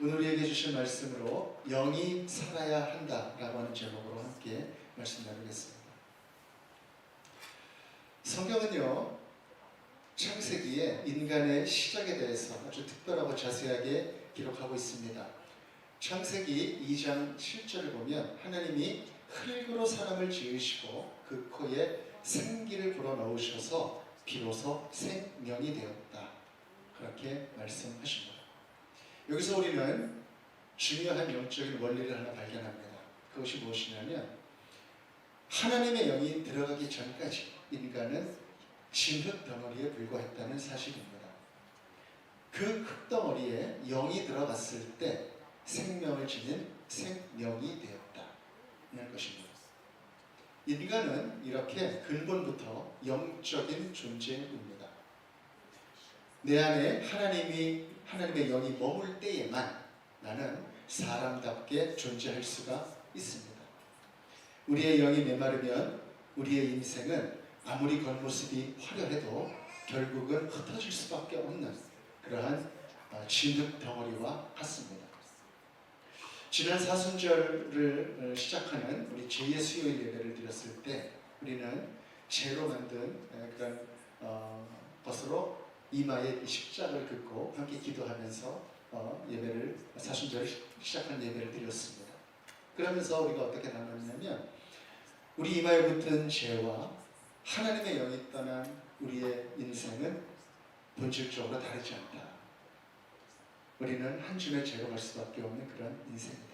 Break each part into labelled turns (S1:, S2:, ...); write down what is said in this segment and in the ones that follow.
S1: 오늘 우리에게 주신 말씀으로 영이 살아야 한다라고 하는 제목으로 함께 말씀 나누겠습니다. 성경은요, 창세기에 인간의 시작에 대해서 아주 특별하고 자세하게 기록하고 있습니다. 창세기 2장 7절을 보면 하나님이 흙으로 사람을 지으시고 그 코에 생기를 불어넣으셔서 비로소 생명이 되었다. 그렇게 말씀하십니다. 여기서 우리는 중요한 영적인 원리를 하나 발견합니다. 그것이 무엇이냐면 하나님의 영이 들어가기 전까지 인간은 진흙 덩어리에 불과했다는 사실입니다. 그 흙덩어리에 영이 들어갔을 때 생명을 지닌 생명이 되었다는 것입니다. 인간은 이렇게 근본부터 영적인 존재입니다. 내 안에 하나님의 영이 머물 때에만 나는 사람답게 존재할 수가 있습니다. 우리의 영이 메마르면 우리의 인생은 아무리 겉모습이 화려해도 결국은 흩어질 수밖에 없는 그러한 진흙 덩어리와 같습니다. 지난 사순절을 시작하는 우리 제2의 수요일 예배를 드렸을 때 우리는 재로 만든 그런 것으로 이마에 십자가를 긋고 함께 기도하면서 사순절을 시작하는 예배를 드렸습니다. 그러면서 우리가 어떻게 나눴냐면 우리 이마에 붙은 죄와 하나님의 영이 떠난 우리의 인생은 본질적으로 다르지 않다. 우리는 한 줌의 죄로 갈 수밖에 없는 그런 인생이다.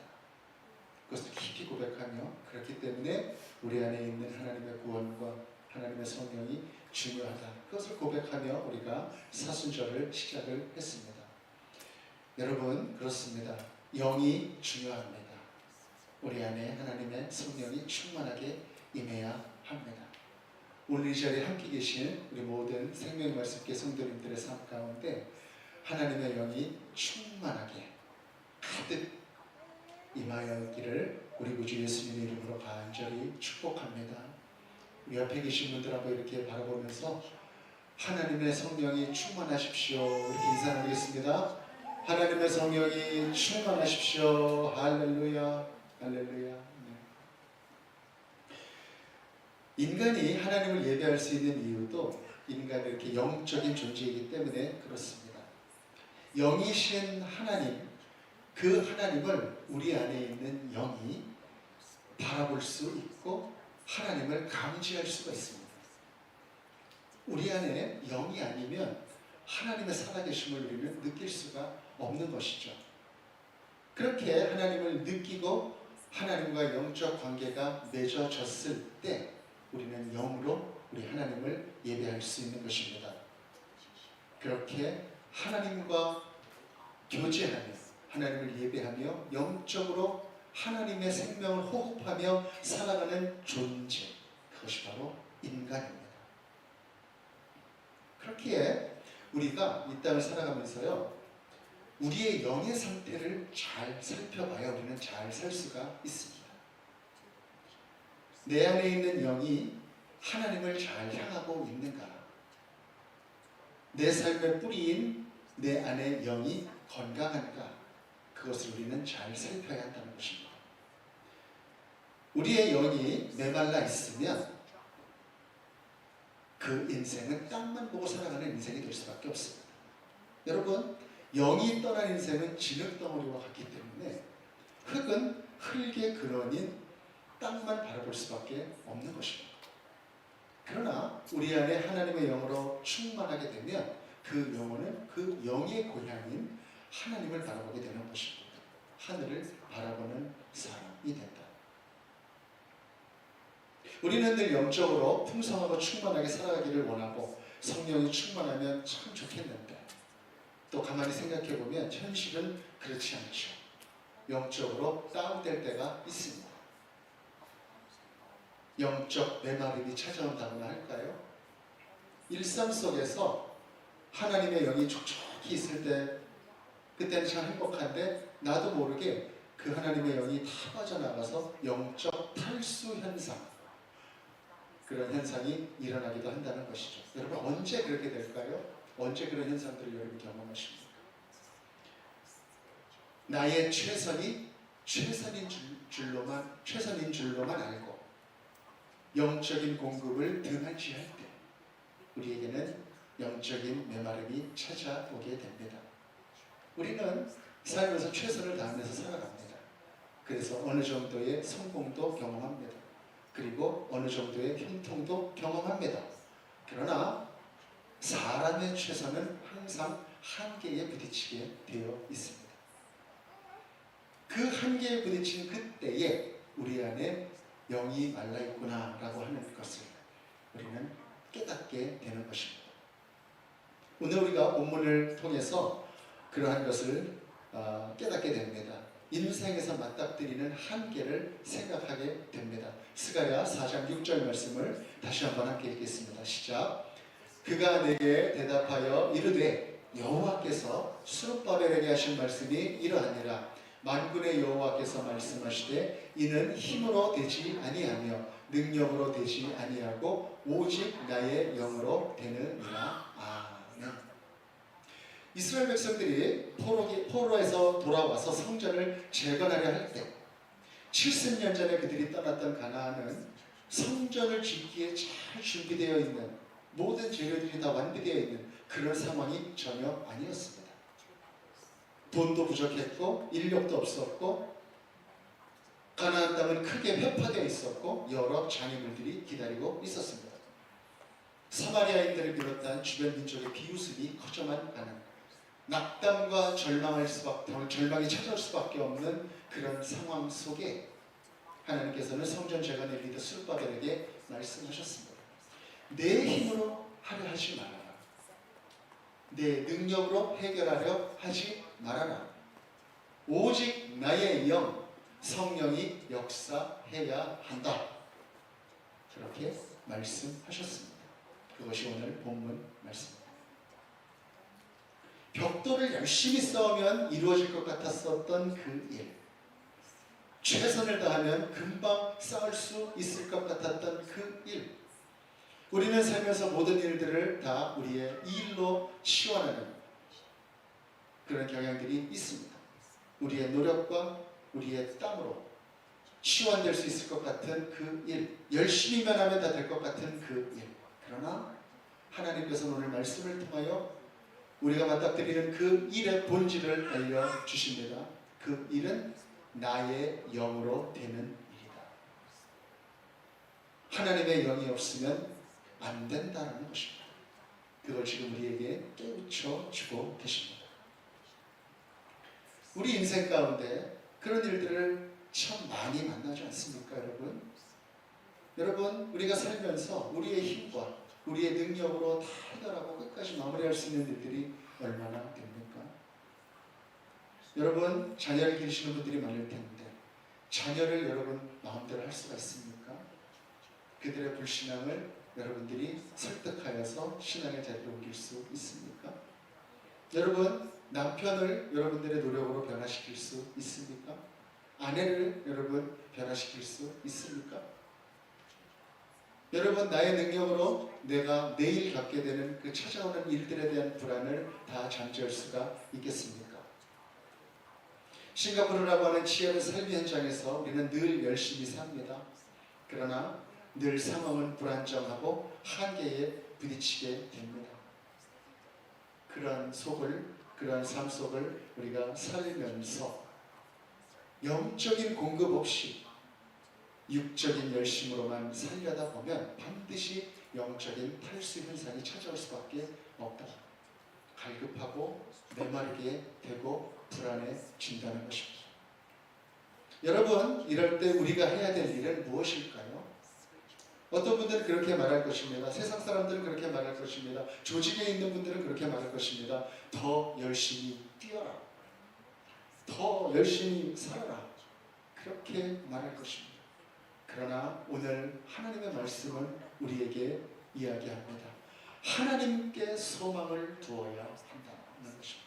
S1: 그것을 깊이 고백하며 그렇기 때문에 우리 안에 있는 하나님의 구원과 하나님의 성령이 중요하다. 그것을 고백하며 우리가 사순절을 시작을 했습니다. 여러분, 그렇습니다. 영이 중요합니다. 우리 안에 하나님의 성령이 충만하게 임해야 합니다. 오늘 이 자리에 함께 계신 우리 모든 생명의 말씀께 성도님들의 삶 가운데 하나님의 영이 충만하게 가득 임하였기를 우리 구주 예수님의 이름으로 간절히 축복합니다. 우리 옆에 계신 분들하고 이렇게 바라보면서 하나님의 성령이 충만하십시오. 이렇게 인사 나누겠습니다. 하나님의 성령이 충만하십시오. 할렐루야, 할렐루야. 네. 인간이 하나님을 예배할 수 있는 이유도 인간이 이렇게 영적인 존재이기 때문에 그렇습니다. 영이신 하나님, 그 하나님을 우리 안에 있는 영이 바라볼 수 있고 하나님을 감지할 수가 있습니다. 우리 안에 영이 아니면 하나님의 살아계심을 우리는 느낄 수가 없는 것이죠. 그렇게 하나님을 느끼고 하나님과 영적 관계가 맺어졌을 때 우리는 영으로 우리 하나님을 예배할 수 있는 것입니다. 그렇게 하나님과 교제하며 하나님을 예배하며 영적으로 하나님의 생명을 호흡하며 살아가는 존재, 그것이 바로 인간입니다. 그렇기에 우리가 이 땅을 살아가면서요, 우리의 영의 상태를 잘 살펴봐야 우리는 잘 살 수가 있습니다. 내 안에 있는 영이 하나님을 잘 향하고 있는가? 내 삶의 뿌리인 내 안의 영이 건강한가? 그것을 우리는 잘 살펴야 한다는 것입니다. 우리의 영이 메말라 있으면 그 인생은 땅만 보고 살아가는 인생이 될 수밖에 없습니다. 여러분, 영이 떠난 인생은 진흙덩어리와 같기 때문에 흙은 흙의 근원인 땅만 바라볼 수밖에 없는 것입니다. 그러나 우리 안에 하나님의 영으로 충만하게 되면 그 영혼은 그 영의 고향인 하나님을 바라보게 되는 것입니다. 하늘을 바라보는 사람이 된다. 우리는 늘 영적으로 풍성하고 충만하게 살아가기를 원하고 성령이 충만하면 참 좋겠는데 또 가만히 생각해 보면 현실은 그렇지 않죠. 영적으로 다운될 때가 있습니다. 영적 메마름이 찾아온다고나 할까요? 일상 속에서 하나님의 영이 촉촉히 있을 때 그때는 참 행복한데 나도 모르게 그 하나님의 영이 다 빠져나가서 영적 탈수 현상, 그런 현상이 일어나기도 한다는 것이죠. 여러분, 언제 그렇게 될까요? 언제 그런 현상들을 여러분 경험하십니까? 나의 최선이 최선인 줄로만 알고 영적인 공급을 등한시할 때 우리에게는 영적인 메마름이 찾아오게 됩니다. 우리는 살면서 최선을 다하면서 살아갑니다. 그래서 어느 정도의 성공도 경험합니다. 그리고 어느 정도의 형통도 경험합니다. 그러나 사람의 최선은 항상 한계에 부딪히게 되어 있습니다. 그 한계에 부딪힌 그때에 우리 안에 영이 말라있구나 라고 하는 것을 우리는 깨닫게 되는 것입니다. 오늘 우리가 본문을 통해서 그러한 것을 깨닫게 됩니다. 인생에서 맞닥뜨리는 한계를 생각하게 됩니다. 스가랴 4장 6절 말씀을 다시 한번 함께 읽겠습니다. 시작. 그가 내게 대답하여 이르되 여호와께서 스룹바벨에게 하신 말씀이 이러하니라. 만군의 여호와께서 말씀하시되 이는 힘으로 되지 아니하며 능력으로 되지 아니하고 오직 나의 영으로 되느니라. 아멘. 이스라엘 백성들이 포로에서 돌아와서 성전을 재건하려 할 때 70년 전에 그들이 떠났던 가나안은 성전을 짓기에 잘 준비되어 있는 모든 재료들이 다 완비되어 있는 그런 상황이 전혀 아니었습니다. 돈도 부족했고 인력도 없었고 가나안 땅은 크게 회파되어 있었고 여러 장애물들이 기다리고 있었습니다. 사마리아인들을 비롯한 주변 민족의 비웃음이 커져만 가는 낙담과 절망이 찾아올 수밖에 없는 그런 상황 속에 하나님께서는 성전 재건의 리더 스룹바벨에게 말씀하셨습니다. 내 힘으로 하려 하지 말아라. 내 능력으로 해결하려 하지 말아라. 오직 나의 영, 성령이 역사해야 한다. 그렇게 말씀하셨습니다. 그것이 오늘 본문 말씀입니다. 벽돌을 열심히 쌓으면 이루어질 것 같았었던 그 일, 최선을 다하면 금방 쌓을 수 있을 것 같았던 그 일, 우리는 살면서 모든 일들을 다 우리의 일로 치환하는 그런 경향들이 있습니다. 우리의 노력과 우리의 땀으로 치환될 수 있을 것 같은 그 일, 열심히만 하면 다 될 것 같은 그 일. 그러나 하나님께서는 오늘 말씀을 통하여 우리가 맞닥뜨리는 그 일의 본질을 알려주십니다. 그 일은 나의 영으로 되는 일이다. 하나님의 영이 없으면 안 된다는 것입니다. 그걸 지금 우리에게 깨우쳐 주고 계십니다. 우리 인생 가운데 그런 일들을 참 많이 만나지 않습니까, 여러분? 여러분, 우리가 살면서 우리의 힘과 우리의 능력으로 다 해결하고 끝까지 마무리할 수 있는 일들이 얼마나 됩니까? 여러분, 자녀를 기르시는 분들이 많을 텐데 자녀를 여러분 마음대로 할 수가 있습니까? 그들의 불신앙을 여러분들이 설득하여서 신앙의 자리로 옮길 수 있습니까? 여러분, 남편을 여러분들의 노력으로 변화시킬 수 있습니까? 아내를 여러분 변화시킬 수 있습니까? 여러분, 나의 능력으로 내가 내일 겪게 되는 그 찾아오는 일들에 대한 불안을 다 잠재울 수가 있겠습니까? 싱가포르라고 하는 치열한 삶의 현장에서 우리는 늘 열심히 삽니다. 그러나 늘 상황은 불안정하고 한계에 부딪히게 됩니다. 그러한 삶 속을 우리가 살면서 영적인 공급 없이 육적인 열심으로만 살려다 보면 반드시 영적인 탈수 현상이 찾아올 수밖에 없다. 갈급하고 메마르게 되고 불안해진다는 것입니다. 여러분, 이럴 때 우리가 해야 될 일은 무엇일까요? 어떤 분들은 그렇게 말할 것입니다. 세상 사람들은 그렇게 말할 것입니다. 조직에 있는 분들은 그렇게 말할 것입니다. 더 열심히 뛰어라. 더 열심히 살아라. 그렇게 말할 것입니다. 그러나 오늘 하나님의 말씀은 우리에게 이야기합니다. 하나님께 소망을 두어야 한다는 것입니다.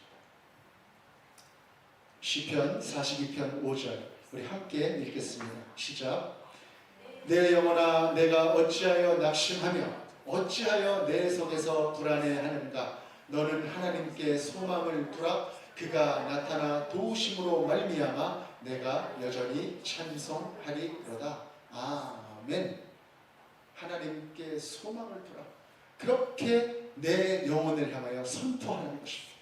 S1: 시편 42편 5절 우리 함께 읽겠습니다. 시작. 내 영혼아, 내가 어찌하여 낙심하며 어찌하여 내 속에서 불안해하는가? 너는 하나님께 소망을 두라. 그가 나타나 도우심으로 말미암아 내가 여전히 찬송하리로다. 아멘. 하나님께 소망을 두라. 그렇게 내 영혼을 향하여 선포하는 것입니다.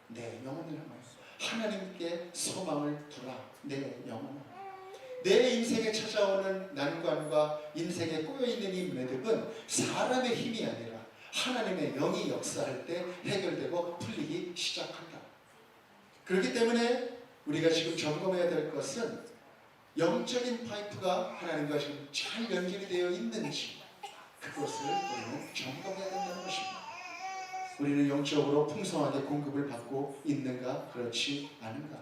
S1: 내 영혼을 향하여 하나님께 소망을 두라. 내 영혼. 내 인생에 찾아오는 난관과 인생에 꼬여있는 이 매듭은 사람의 힘이 아니라 하나님의 영이 역사할 때 해결되고 풀리기 시작한다. 그렇기 때문에 우리가 지금 점검해야 될 것은 영적인 파이프가 하나님과 지금 잘 연결이 되어 있는지 그것을 우리는 점검해야 된다는 것입니다. 우리는 영적으로 풍성하게 공급을 받고 있는가 그렇지 않은가.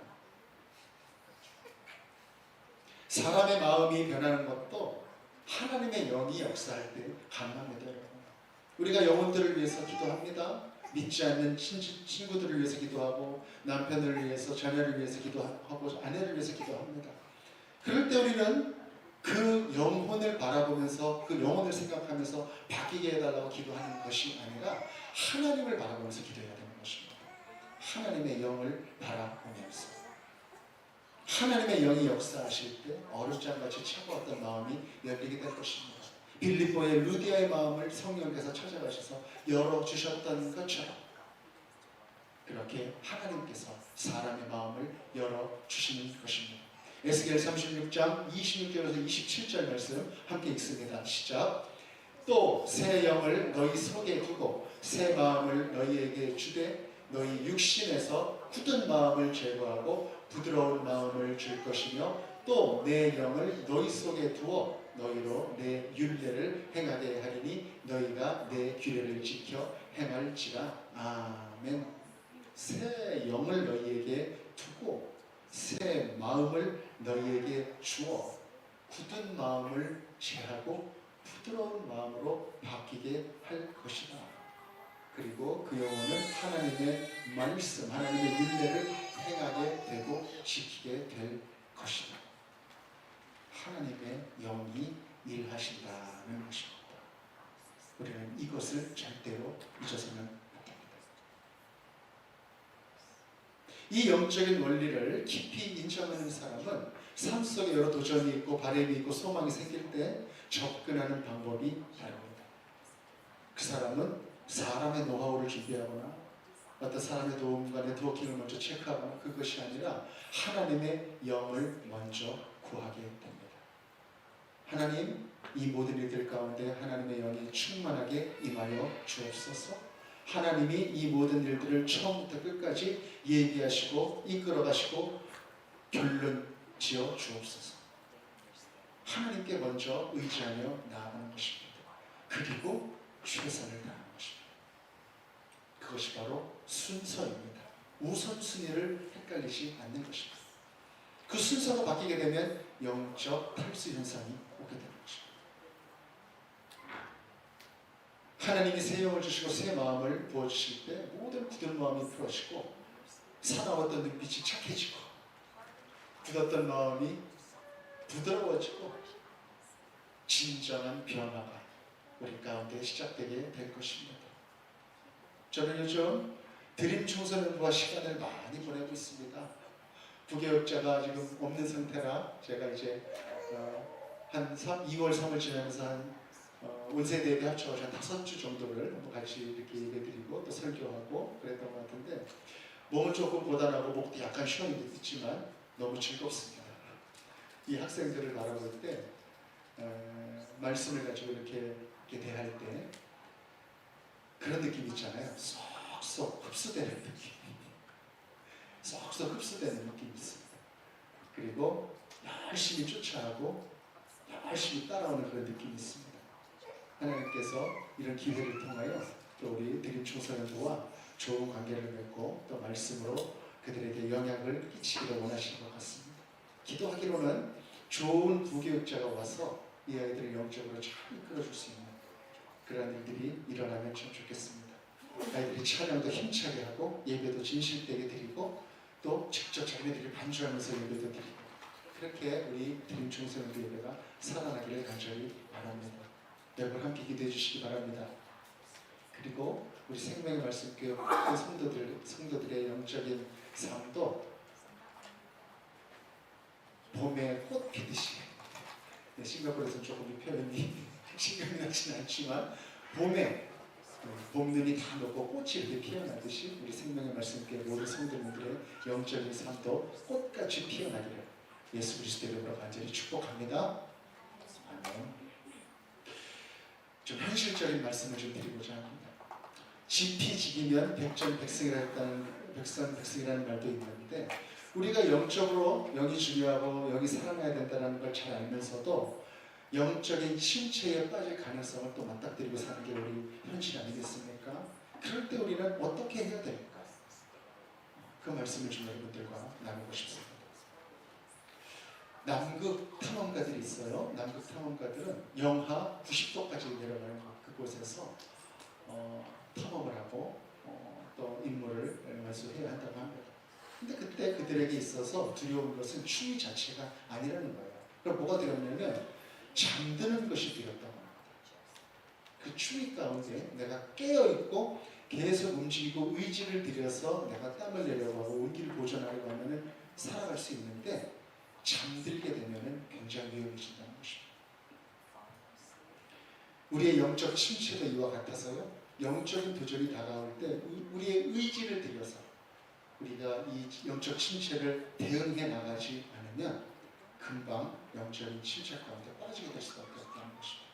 S1: 사람의 마음이 변하는 것도 하나님의 영이 역사할 때 가능합니다. 여러분. 우리가 영혼들을 위해서 기도합니다. 믿지 않는 친구들을 위해서 기도하고 남편을 위해서 자녀를 위해서 기도하고 아내를 위해서 기도합니다. 그럴 때 우리는 그 영혼을 바라보면서 그 영혼을 생각하면서 바뀌게 해달라고 기도하는 것이 아니라 하나님을 바라보면서 기도해야 되는 것입니다. 하나님의 영을 바라보면서 하나님의 영이 역사하실 때 얼음장같이 차가웠던 마음이 열리게 될 것입니다. 빌립보의 루디아의 마음을 성령께서 찾아가셔서 열어주셨던 것처럼 그렇게 하나님께서 사람의 마음을 열어주시는 것입니다. 에스겔 36장 26절에서 27절 말씀 함께 읽습니다. 시작. 또 새 영을 너희 속에 두고 새 마음을 너희에게 주되 너희 육신에서 굳은 마음을 제거하고 부드러운 마음을 줄 것이며 또 내 영을 너희 속에 두어 너희로 내 율례를 행하게 하리니 너희가 내 규례를 지켜 행할지라. 아멘. 새 영을 너희에게 두고 새 마음을 너희에게 주어 굳은 마음을 제하고 부드러운 마음으로 바뀌게 할 것이다. 그리고 그 영혼은 하나님의 말씀, 하나님의 율례를 행하게 되고 지키게 될 것이다. 하나님의 영이 일하신다는 것입니다. 우리는 이것을 절대로 잊어서는 안 됩니다. 이 영적인 원리를 깊이 인정하는 사람은 삶 속에 여러 도전이 있고 바람이 있고 소망이 생길 때 접근하는 방법이 다릅니다. 그 사람은 사람의 노하우를 준비하거나 어떤 사람의 도움과 네트워킹을 먼저 체크하거나 그것이 아니라 하나님의 영을 먼저 구하게 됩니다. 하나님, 이 모든 일들 가운데 하나님의 영이 충만하게 임하여 주옵소서. 하나님이 이 모든 일들을 처음부터 끝까지 얘기하시고 이끌어가시고 결론 지어 주옵소서. 하나님께 먼저 의지하며 나아가는 것입니다. 그리고 최선을 다하는 것입니다. 그것이 바로 순서입니다. 우선순위를 헷갈리지 않는 것입니다. 그 순서가 바뀌게 되면 영적 탈수 현상이 오게 되는 것입니다. 하나님이 새 영을 주시고 새 마음을 부어주실 때 모든 굳은 마음이 풀어지고 사나웠던 눈빛이 착해지고 굳었던 마음이 부드러워지고 진정한 변화가 우리 가운데 시작되게 될 것입니다. 저는 요즘 드림 청소년부와 시간을 많이 보내고 있습니다. 부교육자가 지금 없는 상태라 제가 이제 한 2월 3월 지나면서 한 온세대에 합쳐서 한 5주 정도를 같이 이렇게 예배드리고 또 설교하고 그랬던 것 같은데 몸은 조금 고단하고 목도 약간 시험이 있지만 너무 즐겁습니다. 이 학생들을 바라볼 때 말씀을 가지고 이렇게 대할 때 그런 느낌 있잖아요. 쏙쏙 흡수되는 느낌. 쏙쏙 흡수되는 느낌이 있습니다. 그리고 열심히 쫓아가고 열심히 따라오는 그런 느낌이 있습니다. 하나님께서 이런 기회를 통하여 또 우리 드림 청소년부와 좋은 관계를 맺고 또 말씀으로 그들에게 영향을 끼치기를 원하시는 것 같습니다. 기도하기로는 좋은 부교육자가 와서 이 아이들을 영적으로 잘 이끌어줄 수 있는 그런 일들이 일어나면 참 좋겠습니다. 아이들이 찬양도 힘차게 하고 예배도 진실되게 드리고 또 직접 자기네들이 반주하면서 예배도 드리고 그렇게 우리 드림 청소년부 예배가 살아나기를 간절히 바랍니다. 여러분 함께 기도해 주시기 바랍니다. 그리고 우리 생명의 말씀 교회 성도들의 영적인 삶도 봄의 꽃 피듯이, 싱가포르에서는 조금 이 표현이 신경이 나지는 않지만 봄에 봄눈이 다 녹고 꽃이 이렇게 피어나듯이 우리 생명의 말씀께 모든 성도님들의 영적인 삶도 꽃같이 피어나기를 예수 그리스도의 이름으로 간절히 축복합니다. 아멘. 좀 현실적인 말씀을 좀 드리고자 합니다. 지피지기면 백전백승이라는 말도 있는데, 우리가 영적으로 영이 중요하고 영이 사랑해야 된다는 걸 잘 알면서도 영적인 침체에 빠질 가능성을 또 맞닥뜨리고 사는 게 우리 현실 아니겠습니까? 그럴 때 우리는 어떻게 해야 될까? 그 말씀을 좀 여러분들과 나누고 싶습니다. 남극 탐험가들이 있어요. 남극 탐험가들은 영하 90도까지 내려가는 그곳에서 탐험을 하고 또 임무를 완수해야 한다고 합니다. 근데 그때 그들에게 있어서 두려운 것은 추위 자체가 아니라는 거예요. 그럼 뭐가 두렵냐면 잠드는 것이 두렵다고 합니다. 그 추위 가운데 내가 깨어있고 계속 움직이고 의지를 들여서 내가 땀을 내려고 하고 온기를 보존하려고 하면 살아갈 수 있는데, 잠들게 되면 굉장히 위험해진다는 것입니다. 우리의 영적 침체도 이와 같아서요, 영적인 도전이 다가올 때 우리의 의지를 들여서 우리가 이 영적 침체를 대응해 나가지 않으면 금방 영적인 침체 가운데 빠지게 될 수밖에 없다는 것입니다.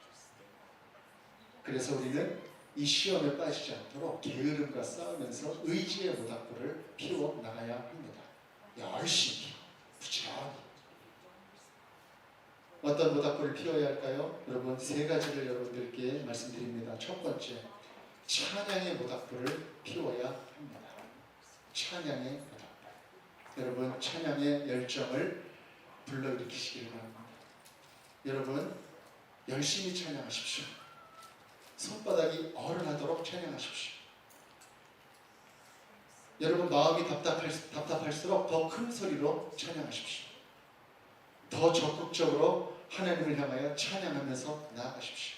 S1: 그래서 우리는 이 시험에 빠지지 않도록 게으름과 싸우면서 의지의 모닥불을 피워 나가야 합니다. 열심히, 부지런히. 어떤 모닥불을 피워야 할까요? 여러분, 세 가지를 여러분들께 말씀드립니다. 첫 번째, 찬양의 모닥불을 피워야 합니다. 찬양의 모닥불. 여러분, 찬양의 열정을 불러일으키시기를 바랍니다. 여러분, 열심히 찬양하십시오. 손바닥이 얼어나도록 찬양하십시오. 여러분, 마음이 답답할수록 더 큰 소리로 찬양하십시오. 더 적극적으로 하나님을 향하여 찬양하면서 나아가십시오.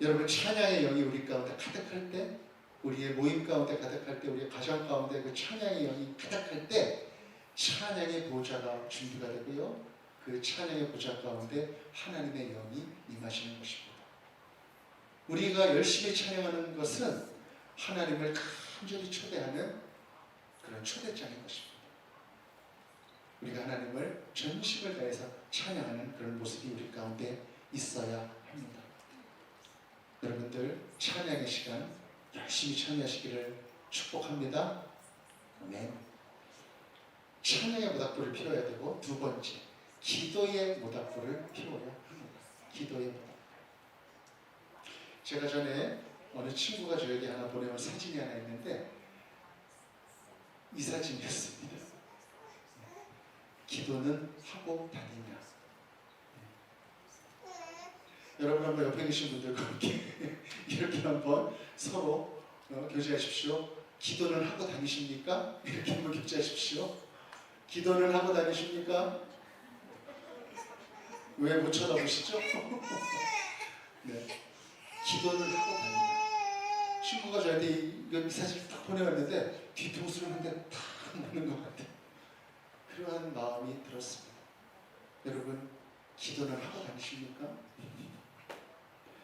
S1: 여러분, 찬양의 영이 우리 가운데 가득할 때, 우리의 모임 가운데 가득할 때, 우리의 가정 가운데 그 찬양의 영이 가득할 때 찬양의 보좌가 준비가 되고요, 그 찬양의 보좌 가운데 하나님의 영이 임하시는 것입니다. 우리가 열심히 찬양하는 것은 하나님을 간절히 초대하는 그런 초대장인 것입니다. 우리가 하나님을 전심을 다해서 찬양하는 그런 모습이 우리 가운데 있어야 합니다. 여러분들, 찬양의 시간 열심히 참여하시기를 축복합니다. 아멘. 찬양의 모닥불을 피워야 되고, 두 번째, 기도의 모닥불을 피워야 합니다. 기도의 모닥불. 제가 전에 어느 친구가 저에게 하나 보내온 사진이 하나 있는데, 이 사진이었습니다. 기도는 하고 다니냐. 여러분, 한번 옆에 계신 분들과 함께 이렇게 한번 서로 교제하십시오. 기도는 하고 다니십니까? 이렇게 한번 교제하십시오. 기도는 하고 다니십니까? 왜 못 쳐다보시죠? 네. 기도는 하고 다니냐. 친구가 저한테 이 사진을 딱 보내왔는데 뒤통수를 한 대 탁 맞는 것 같아요. 그러한 마음이 들었습니다. 여러분, 기도는 하고 다니십니까?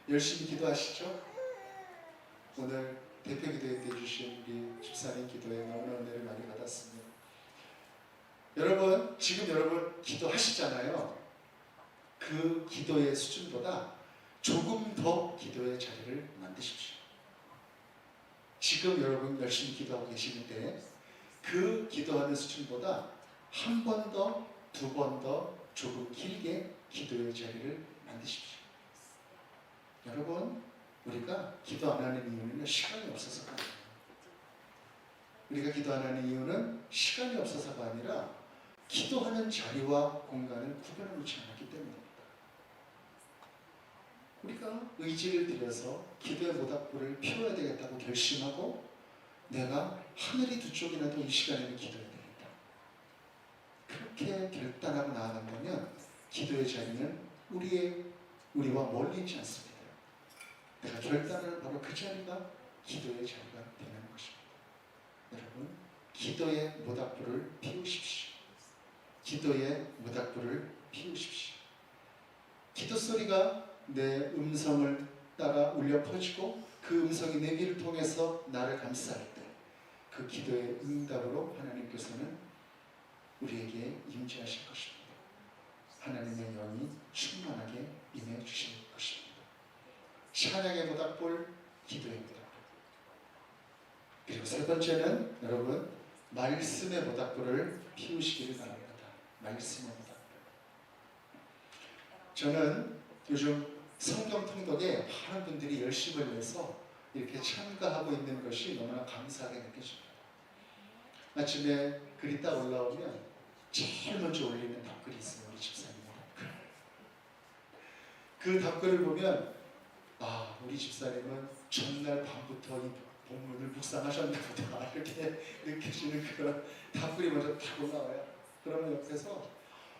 S1: 열심히 기도하시죠? 오늘 대표 기도회 때 주신 우리 집사님 기도에 너무나 은혜를 많이 받았습니다. 여러분, 지금 여러분 기도하시잖아요. 그 기도의 수준보다 조금 더 기도의 자리를 만드십시오. 지금 여러분 열심히 기도하고 계시는데 그 기도하는 수준보다 한 번 더, 두 번 더 조금 길게 기도의 자리를 만드십시오. 여러분, 우리가 기도 안 하는 이유는 시간이 없어서가 아니에요. 우리가 기도 안 하는 이유는 시간이 없어서가 아니라 기도하는 자리와 공간을 구분해 놓지 않았기 때문입니다. 우리가 의지를 들여서 기도의 모닥불을 피워야 되겠다고 결심하고, 내가 하늘이 두 쪽이나도 이 시간에는 기도해야 되겠다, 그렇게 결단하고 나아간다면 기도의 자리는 우리와 멀리 있지 않습니다. 내가 결단하는 바로 그 자리가 기도의 자리가 되는 것입니다. 여러분, 기도의 모닥불을 피우십시오. 기도의 모닥불을 피우십시오. 기도 소리가 내 음성을 따라 울려 퍼지고 그 음성이 내 귀를 통해서 나를 감싸할 때 그 기도의 응답으로 하나님께서는 우리에게 임재하실 것입니다. 하나님의 영이 충만하게 임해 주실 것입니다. 찬양의 모닥불, 기도의 모닥불. 그리고 세 번째는 여러분, 말씀의 모닥불을 피우시기를 바랍니다. 말씀의 모닥불. 저는 요즘 성경 통독에 많은 분들이 열심을 내서 이렇게 참가하고 있는 것이 너무나 감사하게 느껴집니다. 아침에 글이 딱 올라오면 제일 먼저 올리는 답글이 있어요. 우리 집사님 답글. 그 답글을 보면 우리 집사님은 전날 밤부터 이 본문을 묵상하셨나 보다 이렇게 느껴지는 그런 답글이 먼저 딱 올라와요. 그러면 옆에서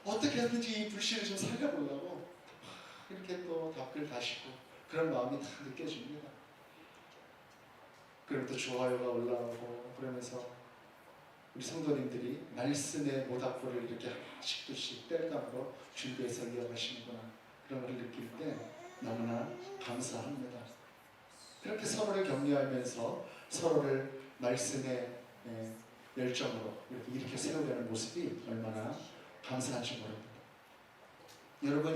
S1: 어떻게 하든지 이 불씨를 좀 살려보려고 이렇게 또 답글 다시고 그런 마음이 다 느껴집니다. 그럼 또 좋아요가 올라오고 그러면서 우리 성도님들이 말씀의 모닥불을 이렇게 하나씩씩 뗄감으로 준비해서 이어가시는구나 그런 걸 느낄 때 너무나 감사합니다. 그렇게 서로를 격려하면서 서로를 말씀의 열정으로 이렇게 세우려는 모습이 얼마나 감사한지 모릅니다.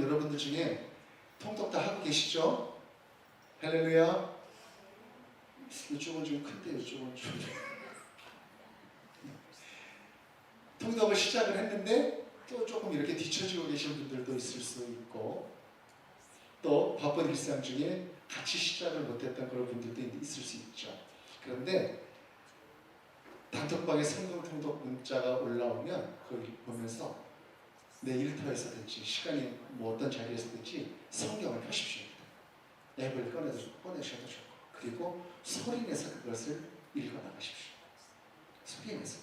S1: 여러분들 중에 통독 다 하고 계시죠? 할렐루야. 이쪽은 좀 큰데 이쪽은 좀 통독을 시작을 했는데 또 조금 이렇게 뒤처지고 계신 분들도 있을 수 있고 또 바쁜 일상 중에 같이 시작을 못했던 그런 분들도 있을 수 있죠. 그런데 단톡방에 성경 통독 문자가 올라오면 그걸 보면서 내 일터에서든지 시간이 뭐 어떤 자리에서든지 성경을 펴십시오. 앱을 꺼내셔도 좋고 그리고 소리내서 그것을 읽어나가십시오. 소리내서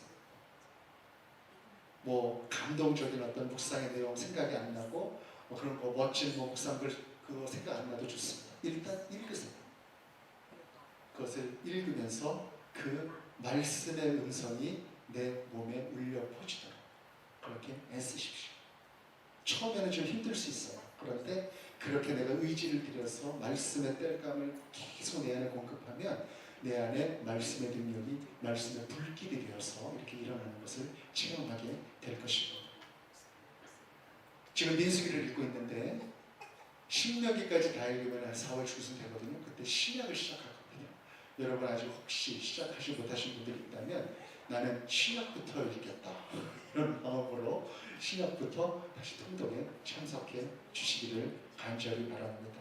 S1: 뭐 감동적인 어떤 묵상의 내용 생각이 안 나고 그런 거 멋진 묵상글 그거 생각 안 나도 좋습니다. 일단 읽으세요. 그것을 읽으면서 그 말씀의 음성이 내 몸에 울려 퍼지도록 그렇게 애쓰십시오. 처음에는 좀 힘들 수 있어요. 그런데 그렇게 내가 의지를 들여서 말씀의 땔감을 계속 내 안에 공급하면 내 안에 말씀의 능력이 말씀의 불길이 되어서 이렇게 일어나는 것을 체험하게 될 것입니다. 지금 민수기를 읽고 있는데 신명기까지 다 읽으면 한 4월 중순 되거든요. 그때 신약을 시작하거든요. 여러분 아직 혹시 시작하지 못하신 분들이 있다면 나는 신약부터 읽겠다 이런 마음으로 신약부터 다시 통독에 참석해 주시기를 간절히 바랍니다.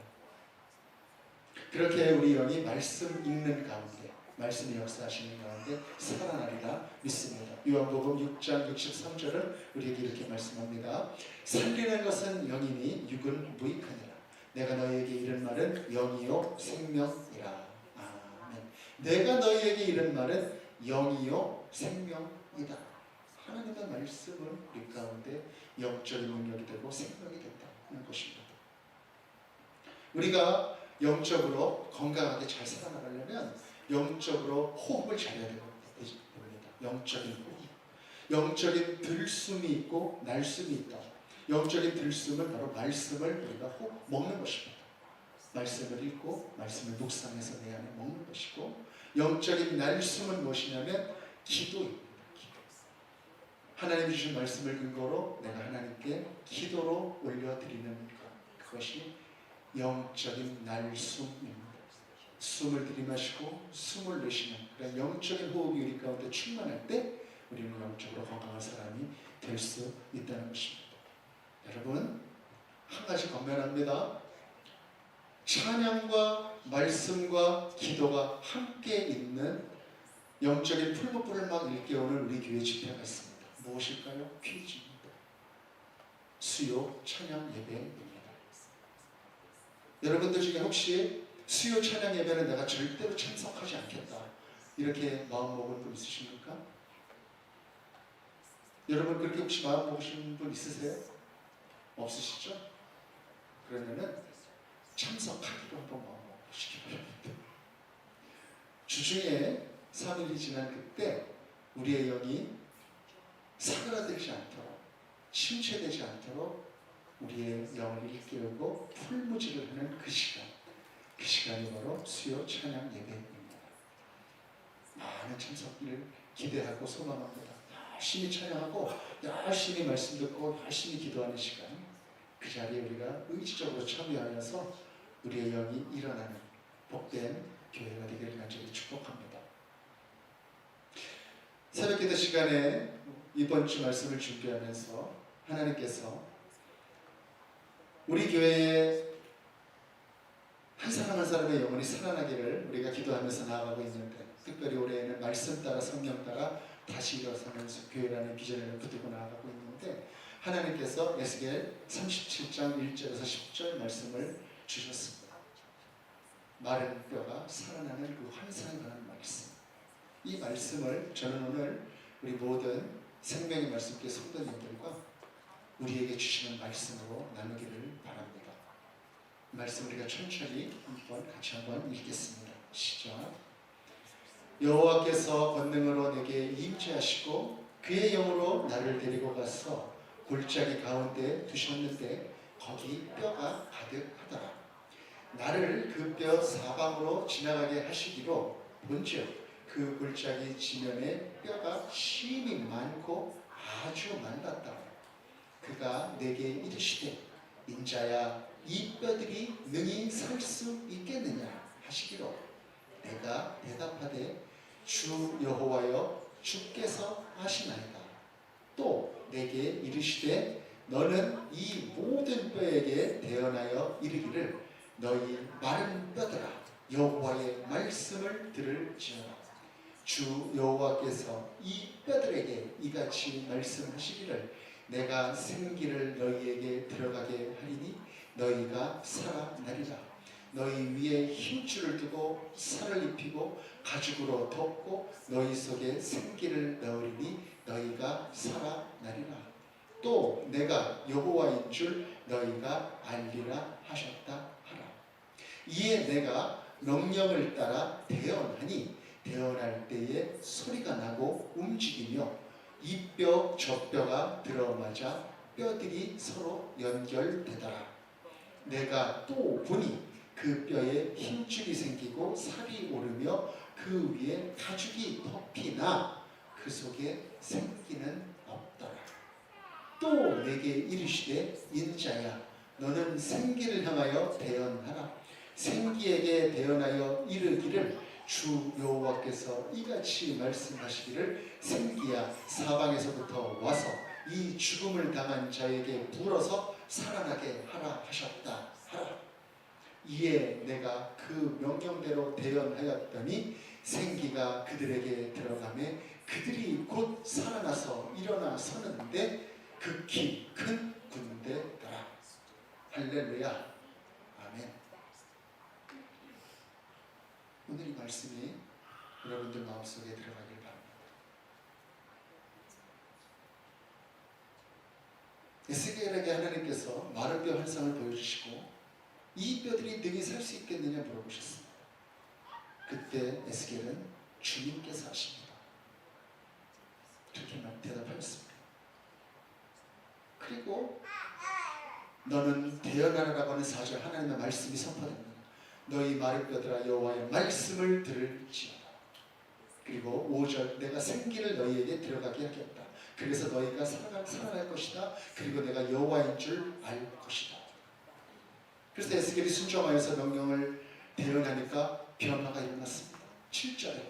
S1: 그렇게 우리 영이 말씀 읽는 가운데 말씀의 역사하시는 가운데 살아나리라 믿습니다. 요한복음 6장 63절은 우리에게 이렇게 말씀합니다. 살리는 것은 영이니 육은 무익하니라. 내가 너희에게 이른 말은 영이요 생명이라. 아멘. 내가 너희에게 이른 말은 영이요 생명이다. 하나님의 말씀은 우리 가운데 영적인 능력이 되고 생명이 된다는 것입니다. 우리가 영적으로 건강하게 잘 살아나가려면 영적으로 호흡을 잘해야 됩니다. 영적인 호흡. 영적인 들숨이 있고 날숨이 있다. 영적인 들숨은 바로 말씀을 우리가 먹는 것입니다. 말씀을 읽고 말씀을 묵상해서 내 안에 먹는 것이고 영적인 날숨은 무엇이냐면 기도입니다. 하나님이 주신 말씀을 근거로 내가 하나님께 기도로 올려드리는 것, 그것이 영적인 날숨입니다. 숨을 들이마시고 숨을 내쉬는 그런 영적인 호흡이 우리 가운데 충만할 때 우리는 영적으로 건강한 사람이 될 수 있다는 것입니다. 여러분, 한 가지 건면합니다. 찬양과 말씀과 기도가 함께 있는 영적인 풀무불을 막 일깨우는 우리 교회 집회가 있습니다. 무엇일까요? 퀴즈입니다. 수요 찬양 예배입니다. 여러분들 중에 혹시 수요 찬양 예배는 내가 절대로 참석하지 않겠다 이렇게 마음먹은 분 있으십니까? 여러분 그렇게 혹시 마음먹으신 분 있으세요? 없으시죠? 그러면은 참석하기로 한번 마음먹으시기 바랍니다. 주중에 3일이 지난 그때 우리의 영이 사그라들지 않도록, 침체되지 않도록 우리의 영을 일깨우고 풀무지를 하는 그 시간이 바로 수요 찬양 예배입니다. 많은 참석기를 기대하고 소망합니다. 열심히 찬양하고 열심히 말씀 듣고 열심히 기도하는 시간, 그 자리에 우리가 의지적으로 참여하여서 우리의 영이 일어나는 복된 교회가 되기를 간절히 축복합니다. 새벽기도 시간에 이번 주 말씀을 준비하면서 하나님께서 우리 교회에 한 사람 한 사람의 영혼이 살아나기를 우리가 기도하면서 나아가고 있는데, 특별히 올해에는 말씀 따라 성령 따라 다시 일어서면서 교회라는 비전을 붙들고 나아가고 있는데, 하나님께서 에스겔 37장 1절에서 10절 말씀을 주셨습니다. 마른 뼈가 살아나는 그 환상에 관한 말씀. 이 말씀을 저는 오늘 우리 모든 생명의 말씀께 성도님들과 우리에게 주시는 말씀으로 나누기를 바랍니다. 말씀 우리가 천천히 같이 한번 읽겠습니다. 시작. 여호와께서 권능으로 내게 임재하시고 그의 영으로 나를 데리고 가서 골짜기 가운데 두셨는데 거기 뼈가 가득하더라. 나를 그 뼈 사방으로 지나가게 하시기로 본즉 그 골짜기 지면에 뼈가 심이 많고 아주 많았다. 그가 내게 이르시되 인자야 이 뼈들이 능히 살 수 있겠느냐 하시기로 내가 대답하되 주 여호와여 주께서 아시나이다. 또 내게 이르시되 너는 이 모든 뼈에게 대언하여 이르기를 너희 마른 뼈들아 여호와의 말씀을 들을지어다. 주 여호와께서 이 뼈들에게 이같이 말씀하시기를 내가 생기를 너희에게 들어가게 하리니 너희가 살아나리라. 너희 위에 힘줄을 두고 살을 입히고 가죽으로 덮고 너희 속에 생기를 넣으리니 너희가 살아나리라. 또 내가 여호와인 줄 너희가 알리라 하셨다 하라. 이에 내가 명령을 따라 대언하니 대언할 때에 소리가 나고 움직이며 이 뼈 저 뼈가 들어맞아 뼈들이 서로 연결되더라. 내가 또 보니 그 뼈에 힘줄이 생기고 살이 오르며 그 위에 가죽이 덮이나 그 속에 생기는 없더라. 또 내게 이르시되 인자야 너는 생기를 향하여 대언하라. 생기에게 대언하여 이르기를 주 여호와께서 이같이 말씀하시기를 생기야 사방에서부터 와서 이 죽음을 당한 자에게 불어서 살아나게 하라 하셨다 하라. 이에 내가 그 명령대로 대언하였더니 생기가 그들에게 들어가매 그들이 곧 살아나서 일어나 서는데 극히 큰 군대더라. 할렐루야. 아멘. 오늘 이 말씀이 여러분들 마음속에 들어가길 바랍니다. 에스겔에게 하나님께서 마른 뼈 환상을 보여주시고 이 뼈들이 능히 살 수 있겠느냐 물어보셨습니다. 그때 에스겔은 주님께서 하십니다. 그렇게 대답하였습니다. 그리고 너는 대언하라고 하는 4절 하나님의 말씀이 선포됩니다. 너희 마른 뼈들아 여호와의 말씀을 들을지어다. 그리고 5절 내가 생기를 너희에게 들어가게 하겠다. 그래서 너희가 살아날 것이다. 그리고 내가 여호와인 줄 알 것이다. 그래서 에스겔이 순종하여서 명령을 대언하니까 변화가 일어났습니다. 7절에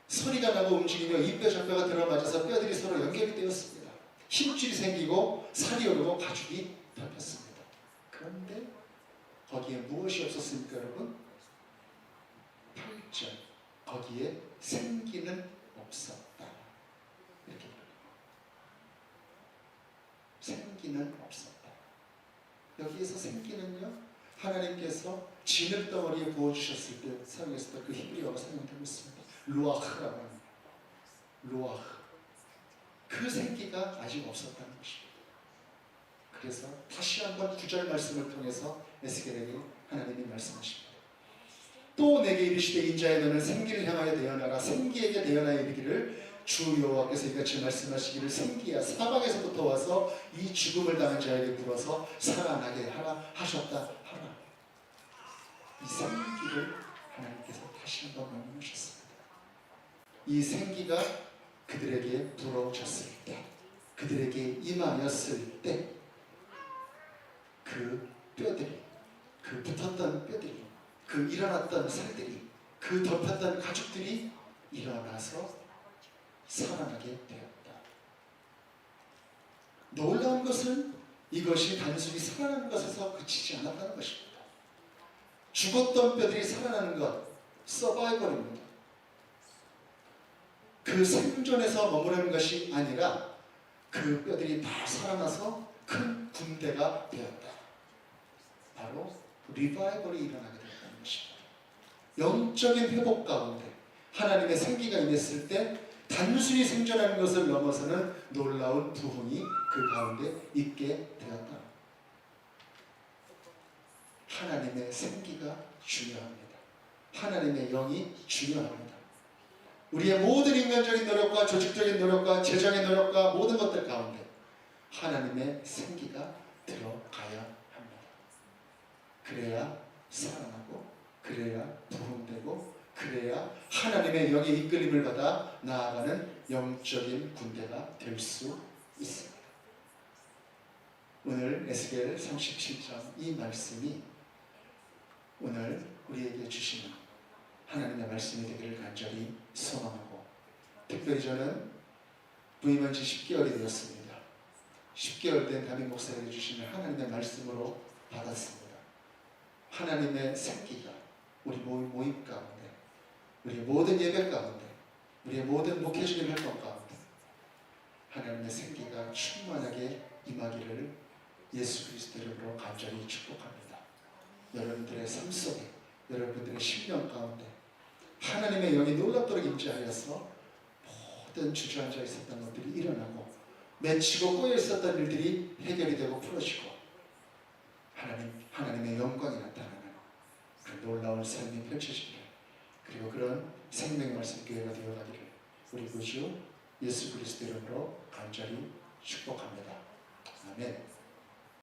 S1: 소리가 나고 움직이며 이 뼈 저 뼈가 들어맞아서 뼈들이 서로 연결이 되었습니다. 힘줄이 생기고 살이 오르고 가죽이 덮였습니다. 그런데 거기에 무엇이 없었습니까 여러분? 8절 거기에 생기는 없었다. 이렇게 생기는 없었다. 여기에서 생기는요 하나님께서 진흙덩어리에 부어주셨을 때 사용했을 때 그 히브리어가 사용되고 있습니다. 루아흐라고 합니다. 루아흐. 그 생기가 아직 없었다는 것입니다. 그래서 다시 한번 9절 말씀을 통해서 에스겔에게 하나님이 말씀하십니다. 또 내게 이르시되 인자야 너는 생기를 향하여 대언하라. 생기에게 대언하여 이르기를 주 여호와께서 이같이 말씀하시기를 생기야 사방에서부터 와서 이 죽음을 당한 자에게 불어서 살아나게 하라 하셨다 하라. 이 생기를 하나님께서 다시 한번 명령하셨습니다. 이 생기가 그들에게 불어졌을 때, 그들에게 임하였을 때 그 뼈들이, 그 붙었던 뼈들이, 그 일어났던 살들이, 그 덮였던 가죽들이 일어나서 살아나게 되었다. 놀라운 것은 이것이 단순히 살아나는 것에서 그치지 않았다는 것입니다. 죽었던 뼈들이 살아나는 것, 서바이벌입니다. 그 생존에서 머무르는 것이 아니라 그 뼈들이 다 살아나서 큰 군대가 되었다. 바로 리바이벌이 일어나게 되었다는 것입니다. 영적인 회복 가운데 하나님의 생기가 임했을 때 단순히 생존하는 것을 넘어서는 놀라운 부흥이 그 가운데 있게 되었다. 하나님의 생기가 중요합니다. 하나님의 영이 중요합니다. 우리의 모든 인간적인 노력과 조직적인 노력과 재정의 노력과 모든 것들 가운데 하나님의 생기가 들어가야 합니다. 그래야 살아나고, 그래야 부흥되고, 그래야 하나님의 영의 이끌림을 받아 나아가는 영적인 군대가 될 수 있습니다. 오늘 에스겔 37장 이 말씀이 오늘 우리에게 주시는 하나님의 말씀이 되기를 간절히 소망하고, 특별히 저는 부임한 지 10개월이 되었습니다. 10개월 된 담임 목사에게 주시는 하나님의 말씀으로 받았습니다. 하나님의 생기가 우리 모임 가운데, 우리의 모든 예배 가운데, 우리의 모든 목회적인 활동 가운데 하나님의 생기가 충만하게 임하기를 예수 그리스도 이름으로 간절히 축복합니다. 여러분들의 삶 속에, 여러분들의 심령 가운데 하나님의 영이 놀랍도록 임재하여서 모든 주저앉아 있었던 것들이 일어나고, 맺히고 꼬여 있었던 일들이 해결이 되고 풀어지고, 하나님의 영광이 나타나는 그 놀라운 삶이 펼쳐지기를, 그리고 그런 생명의 말씀 교회가 되어가기를 우리 구주 예수 그리스도 이름으로 간절히 축복합니다. 아멘.